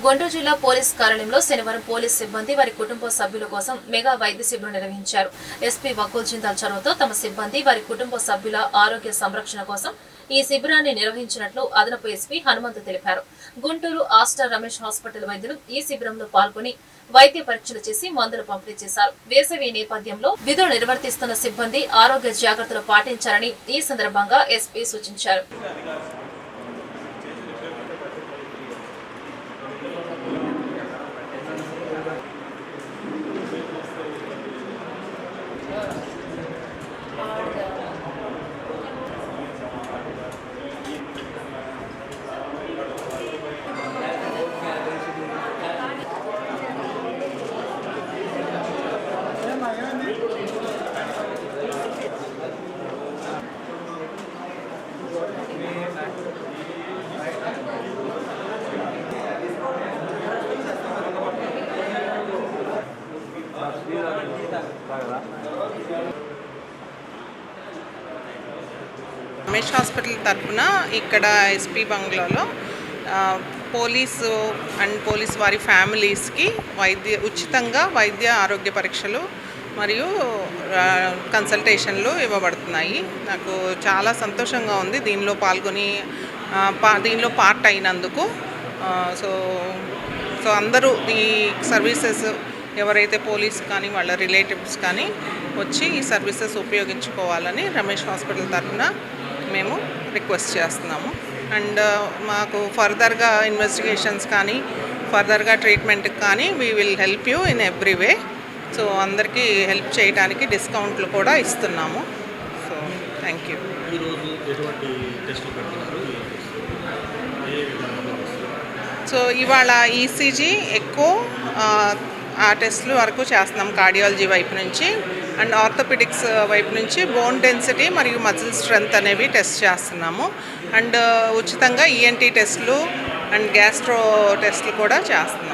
గుంటూరు జిల్లా పోలీస్ కార్యాలయంలో శనివారం పోలీస్ సిబ్బంది వారి కుటుంబ సభ్యుల కోసం మెగా వైద్య శిబిరం నిర్వహించారు. ఎస్పీ వకుల్ జిందాల్ చొరవతో తమ సిబ్బంది వారి కుటుంబ సభ్యుల ఆరోగ్య సంరక్షణ కోసం ఈ శిబిరాన్ని నిర్వహించినట్లు అదనపు ఎస్పీ హనుమంతు తెలిపారు. గుంటూరు ఆస్టర్ రమేష్ హాస్పిటల్ వైద్యులు ఈ శిబిరంలో పాల్గొని వైద్య పరీక్షలు చేసి మందులు పంపిణీ చేశారు. వేసవి నేపథ్యంలో విధులు నిర్వర్తిస్తున్న సిబ్బంది ఆరోగ్య జాగ్రత్తలు పాటించాలని ఈ సందర్భంగా ఎస్పీ సూచించారు. రమేష్ హాస్పిటల్ తరఫున ఇక్కడ ఎస్పీ బంగ్లాలో పోలీసు అండ్ పోలీస్ వారి ఫ్యామిలీస్కి ఉచితంగా వైద్య ఆరోగ్య పరీక్షలు మరియు కన్సల్టేషన్లు ఇవ్వబడుతున్నాయి. నాకు చాలా సంతోషంగా ఉంది దీనిలో పాల్గొని దీనిలో పార్ట్ అయినందుకు. సో అందరూ ఈ సర్వీసెస్ ఎవరైతే పోలీస్ కానీ వాళ్ళ రిలేటివ్స్ కానీ వచ్చి ఈ సర్వీసెస్ ఉపయోగించుకోవాలని రమేష్ హాస్పిటల్ తరఫున మేము రిక్వెస్ట్ చేస్తున్నాము. అండ్ మాకు ఫర్దర్గా ఇన్వెస్టిగేషన్స్ కానీ ఫర్దర్గా ట్రీట్మెంట్కి కానీ we will help you in every way. So అందరికీ హెల్ప్ చేయడానికి డిస్కౌంట్లు కూడా ఇస్తున్నాము. So thank you. సో ఇవాళ ఈసీజీ ఎక్కువ ఆ టెస్ట్లు వరకు చేస్తున్నాం కార్డియాలజీ వైపు నుంచి. అండ్ ఆర్థోపెడిక్స్ వైపు నుంచి బోన్ డెన్సిటీ మరియు మజిల్ స్ట్రెంగ్త్ అనేవి టెస్ట్ చేస్తున్నాము. అండ్ ఉచితంగా ఈఎన్టీ టెస్టులు అండ్ గ్యాస్ట్రో టెస్టులు కూడా చేస్తున్నాము.